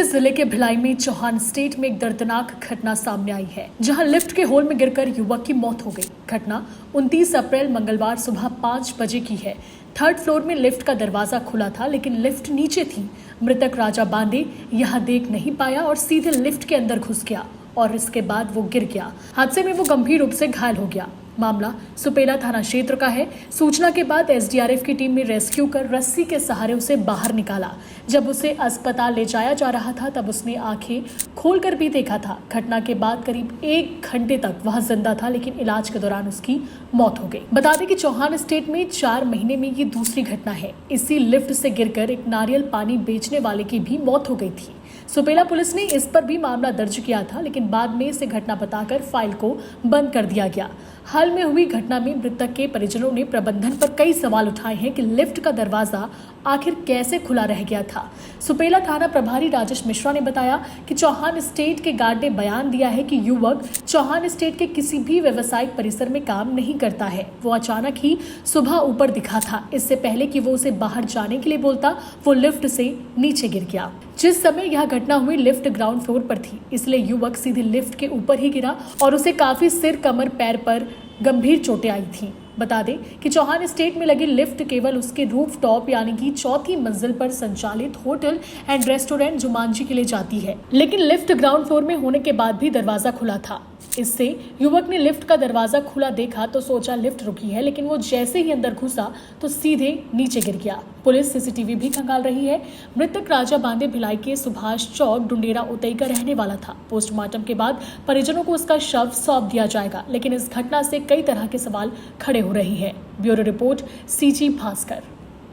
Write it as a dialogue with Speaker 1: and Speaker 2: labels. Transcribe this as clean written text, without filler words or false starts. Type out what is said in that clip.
Speaker 1: जिले के भिलाई में चौहान स्टेट में एक दर्दनाक घटना सामने आई है, जहां लिफ्ट के होल में गिरकर युवक की मौत हो गई। घटना 29 अप्रैल मंगलवार सुबह 5 बजे की है। थर्ड फ्लोर में लिफ्ट का दरवाजा खुला था, लेकिन लिफ्ट नीचे थी। मृतक राजा बांदे यह देख नहीं पाया और सीधे लिफ्ट के अंदर घुस गया और इसके बाद वो गिर गया। हादसे में वो गंभीर रूप से घायल हो गया। मामला सुपेला थाना क्षेत्र का है। सूचना के बाद एसडीआरएफ की टीम ने रेस्क्यू कर रस्सी के सहारे उसे बाहर निकाला। जब उसे अस्पताल ले जाया जा रहा था तब उसने आंखें खोलकर भी देखा था। घटना के बाद करीब 1 घंटे तक वह जिंदा था, लेकिन इलाज के दौरान उसकी मौत हो गई। बता दें कि चौहान स्टेट में 4 महीने में ये दूसरी घटना है। इसी लिफ्ट से गिरकर एक नारियल पानी बेचने वाले की भी मौत हो गई थी। सुपेला पुलिस ने इस पर भी मामला दर्ज किया था, लेकिन बाद में इसे घटना बताकर फाइल को बंद कर दिया गया। हाल में हुई घटना में मृतक के परिजनों ने प्रबंधन पर कई सवाल उठाए हैं कि लिफ्ट का दरवाजा आखिर कैसे खुला रह गया था। सुपेला थाना प्रभारी राजेश मिश्रा ने बताया कि चौहान स्टेट के गार्ड ने बयान दिया है कि युवक चौहान स्टेट के किसी भी व्यवसायिक परिसर में काम नहीं करता है। वो अचानक ही सुबह ऊपर दिखा था। इससे पहले कि वो उसे बाहर जाने के लिए बोलता, वो लिफ्ट से नीचे गिर गया। जिस समय यह घटना हुई लिफ्ट ग्राउंड फ्लोर पर थी, इसलिए युवक सीधे लिफ्ट के ऊपर ही गिरा और उसे काफी सिर, कमर, पैर पर गंभीर चोटें आई थीं। बता दें कि चौहान स्टेट में लगी लिफ्ट केवल उसके रूफ टॉप यानी कि 4थी मंजिल पर संचालित होटल एंड रेस्टोरेंट जुमानजी के लिए जाती है, लेकिन लिफ्ट ग्राउंड फ्लोर में होने के बाद भी दरवाजा खुला था। इससे युवक ने लिफ्ट का दरवाजा खुला देखा तो सोचा लिफ्ट रुकी है, लेकिन वो जैसे ही अंदर घुसा तो सीधे नीचे गिर गया। पुलिस सीसीटीवी भी खंगाल रही है। मृतक राजा बांदे भिलाई के सुभाष चौक डुंडेरा उतई का रहने वाला था। पोस्टमार्टम के बाद परिजनों को उसका शव सौंप दिया जाएगा, लेकिन इस घटना से कई तरह के सवाल खड़े हो रहे हैं। Bureau report, CG Bhaskar.